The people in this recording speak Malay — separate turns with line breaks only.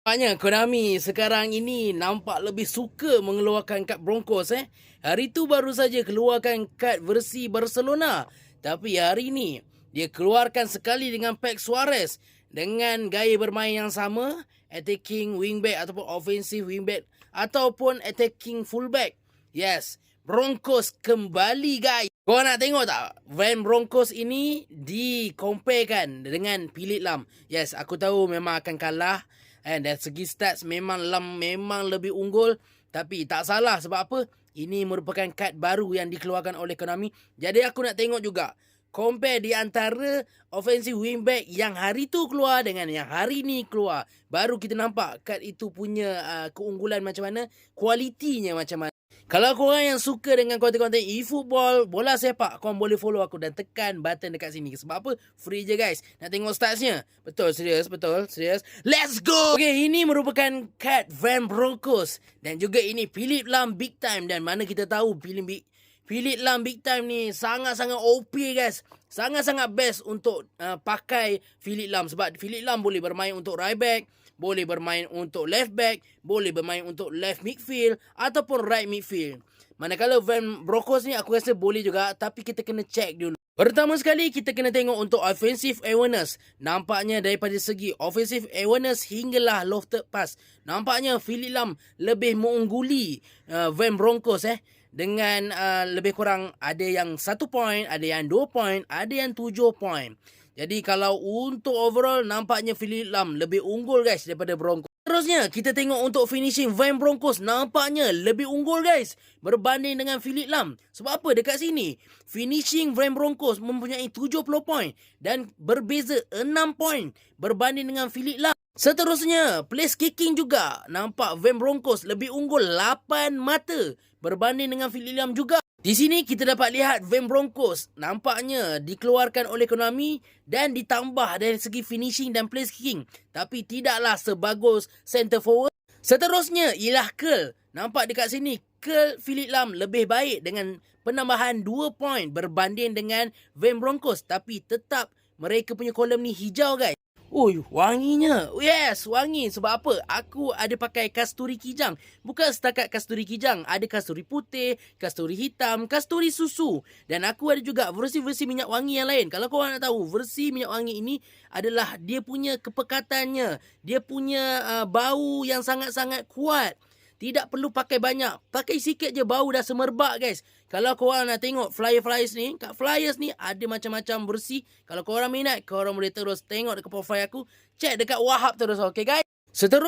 Nampaknya Konami sekarang ini nampak lebih suka mengeluarkan kad Broncos. Hari tu baru saja keluarkan kad versi Barcelona. Tapi hari ini dia keluarkan sekali dengan Pep Suarez dengan gaya bermain yang sama, attacking wingback ataupun offensive wingback ataupun attacking fullback. Yes, Broncos kembali guys. Kau nak tengok tak? Van Broncos ini dikomparekan dengan Phillip Lahm. Yes, aku tahu memang akan kalah. And dari segi stats memang Lam memang lebih unggul. Tapi tak salah sebab apa? Ini merupakan kad baru yang dikeluarkan oleh Konami. Jadi aku nak tengok juga. Compare di antara offensive wingback yang hari tu keluar dengan yang hari ni keluar. Baru kita nampak kad itu punya keunggulan macam mana. Kualitinya macam mana. Kalau korang yang suka dengan konten-konten e-football, bola sepak, korang boleh follow aku dan tekan button dekat sini. Sebab apa? Free je guys. Nak tengok statsnya? Betul, serius, betul, serius. Let's go! Okay, ini merupakan kad Van Broncos. Dan juga ini Phillip Lahm Big Time. Dan mana kita tahu Phillip Lahm Big Time ni sangat-sangat OP guys. Sangat-sangat best untuk pakai Phillip Lahm. Sebab Phillip Lahm boleh bermain untuk right back, boleh bermain untuk left back, boleh bermain untuk left midfield ataupun right midfield. Manakala Van Broncos ni aku rasa boleh juga, tapi kita kena check dulu. Pertama sekali kita kena tengok untuk offensive awareness. Nampaknya daripada segi offensive awareness hinggalah lofted pass, nampaknya Phillip Lahm lebih mengungguli Van Broncos dengan lebih kurang ada yang 1 point, ada yang 2 point, ada yang 7 point. Jadi kalau untuk overall nampaknya Phillip Lahm lebih unggul guys daripada Broncos. Terusnya kita tengok untuk finishing Van Broncos, nampaknya lebih unggul guys berbanding dengan Phillip Lahm. Sebab apa? Dekat sini finishing Van Broncos mempunyai 70 point dan berbeza 6 point berbanding dengan Phillip Lahm. Seterusnya place kicking juga nampak Van Broncos lebih unggul 8 mata berbanding dengan Phillip Lahm juga. Di sini kita dapat lihat Van Broncos nampaknya dikeluarkan oleh Konami dan ditambah dari segi finishing dan place kicking. Tapi tidaklah sebagus center forward. Seterusnya ialah curl. Nampak dekat sini curl Phillip Lahm lebih baik dengan penambahan 2 point berbanding dengan Van Broncos. Tapi tetap mereka punya kolom ni hijau guys. Ui, wanginya. Yes, wangi. Sebab apa? Aku ada pakai kasturi kijang. Bukan setakat kasturi kijang. Ada kasturi putih, kasturi hitam, kasturi susu. Dan aku ada juga versi-versi minyak wangi yang lain. Kalau korang nak tahu, versi minyak wangi ini adalah dia punya kepekatannya. Dia punya bau yang sangat-sangat kuat. Tidak perlu pakai banyak. Pakai sikit je bau dah semerbak guys. Kalau korang nak tengok flyers ni, kat flyers ni ada macam-macam versi. Kalau korang minat, korang boleh terus tengok dekat profile aku. Check dekat Wahab terus, okay guys? Seterusnya